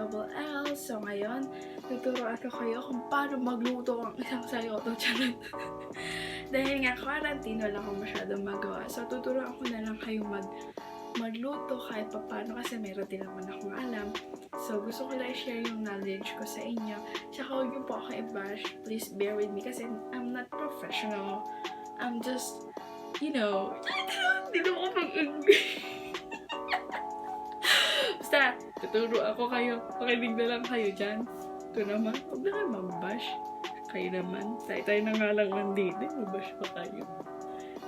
double L. So ngayon, tuturuan ko kayo kung paano magluto ang isang sayoto. Charot. Dahil nga quarantine, wala akong masyadong magawa. So tuturuan ko na lang kayo magluto kahit paano kasi meron din naman akong alam. So gusto ko lang i-share yung knowledge ko sa inyo. Tsaka huwag niyo po ako i-bash. Please bear with me kasi I'm not professional. I'm just, hindi na ako mag-English. Basta, tuturo ako kayo. Pakinig na lang kayo dyan. Ito naman, huwag na kayo mag-bash. Kayo naman. Tayo na nga lang nandito. Mag-bash pa kayo.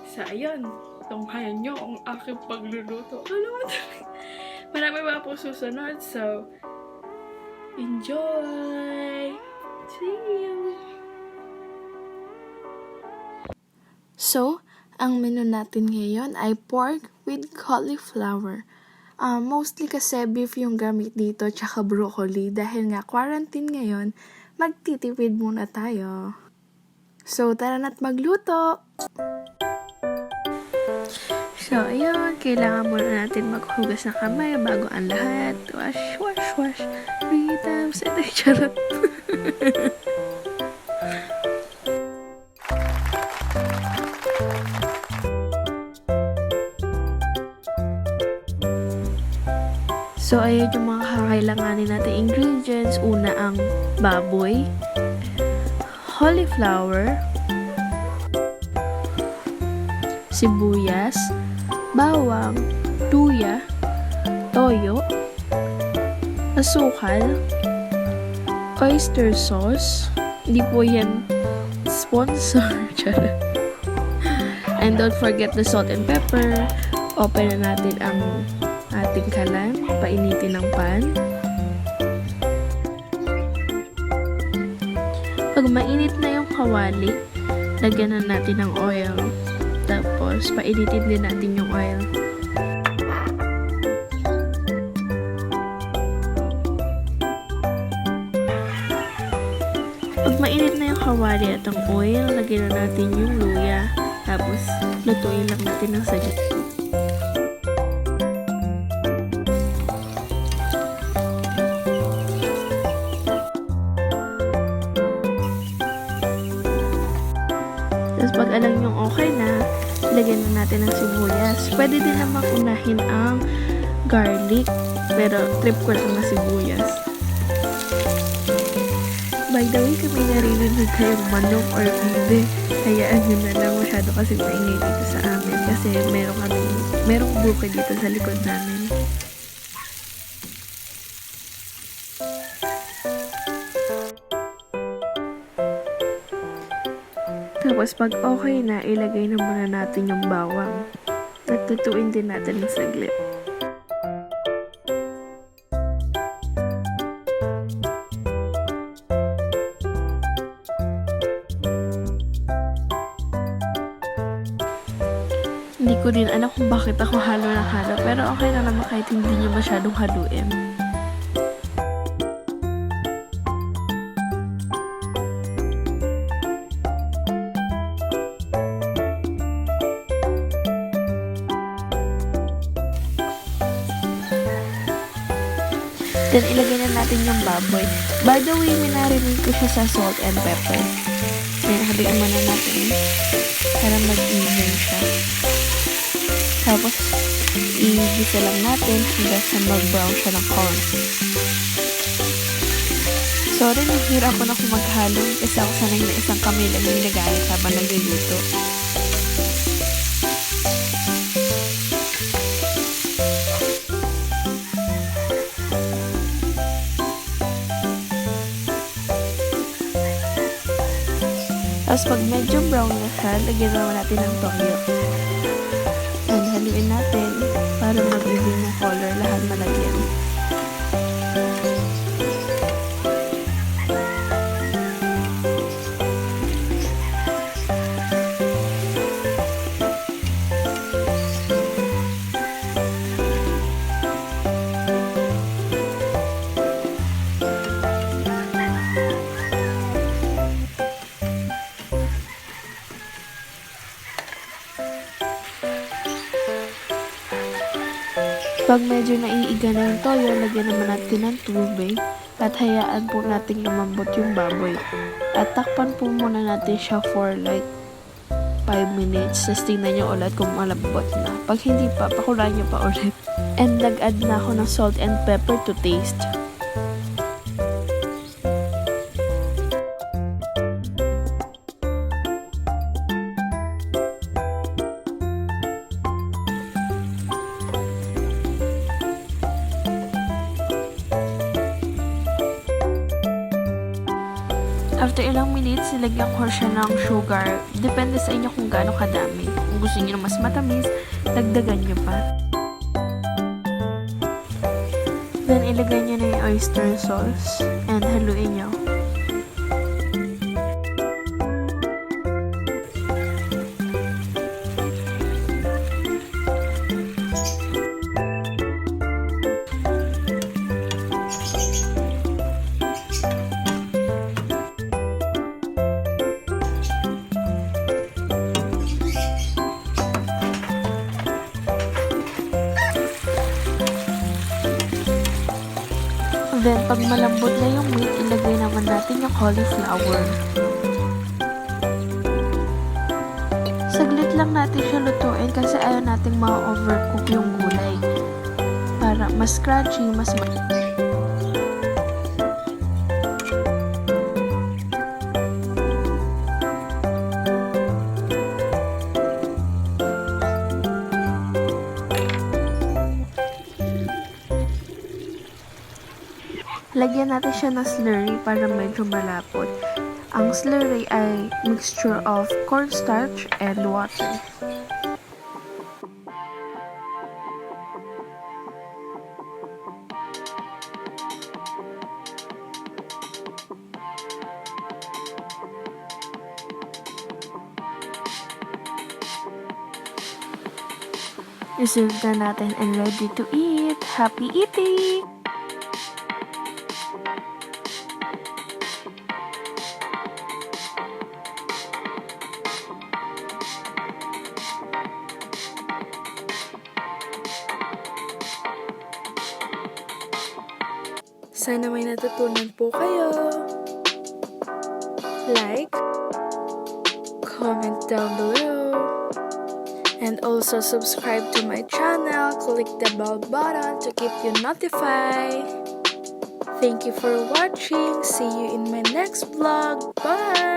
So, ayun. Tunghayan nyo ang aking pagluluto. Alam mo talaga. Marami pa po susunod. So, enjoy! See you! So, ang menu natin ngayon ay pork with cauliflower. Mostly kasi beef yung gamit dito tsaka broccoli dahil nga quarantine ngayon, magtitipid muna tayo. So, tara na't magluto! So, ayun, kailangan muna natin maghugas ng kamay bago ang lahat. Wash, wash, wash. 3 times a day. Charot. So, ayun yung mga kakailanganin natin ingredients. Una ang baboy, cauliflower, sibuyas, bawang, luya, toyo, asukal, oyster sauce. Hindi po yan sponsor. And don't forget the salt and pepper. Open na natin ang ating kalan, painitin ng pan. Pag mainit na yung kawali, lagyan na natin ng oil. Tapos, painitin din natin yung oil. Pag mainit na yung kawali at ang oil, lagyan na natin yung luya. Tapos, lutuin lang natin ng saglit. Tapos pag alam nyo okay na, lagyan na natin ng sibuyas. Pwede din naman unahin ang garlic, pero trip ko lang na sibuyas. By the way, kung may narinig kayong manok or hindi, hayaan nyo na lang, masyado kasi maingay dito sa amin kasi merong bukid dito sa likod namin. Tapos pag okay na, ilagay na muna natin yung bawang. At tutuin din natin ng saglit. Hindi ko rin alam kung bakit ako halo ng halo, pero okay na naman kahit hindi nyo masyadong haluin. Then, ilagay na natin yung baboy. By the way, minarinate ko siya sa salt and pepper. Then, haluin muna natin para mag-even siya. Tapos, i-gisa lang natin hanggang sa mag-brown siya ng corn. Sorry, naghirap ako na kung maghalo kasi ako sanay na isang kamay lang yung nagalit habang nagluluto. Tapos pag medyo brown na siya, lagyan naman natin ng toyo. And haluin natin para mag-even yung color, lahat malagyan. Pag medyo naiiga na yung toyo, lagyan naman natin ng tubig at hayaan po natin lumambot yung baboy. At takpan po muna natin siya for like 5 minutes. Tapos tingnan nyo ulit kung malambot na. Pag hindi pa, pakulaan nyo pa ulit. And nag-add na ako ng salt and pepper to taste. After ilang minutes, nilagyan ko siya ng sugar. Depende sa inyo kung gaano kadami. Kung gusto niyo mas matamis, dagdagan nyo pa. Then, ilagay nyo na yung oyster sauce and haluin nyo. Then, pag malambot na yung meat, ilagay naman natin yung cauliflower. Saglit lang natin siya lutuin kasi ayaw natin ma-overcook yung gulay. Para mas crunchy, mas lagyan natin siya ng slurry para medyo malapot. Ang slurry ay mixture of cornstarch and water. Reserve na natin and ready to eat. Happy eating! Sana may natutunan po kayo. Like, comment down below, and also subscribe to my channel. Click the bell button to keep you notified. Thank you for watching. See you in my next vlog. Bye!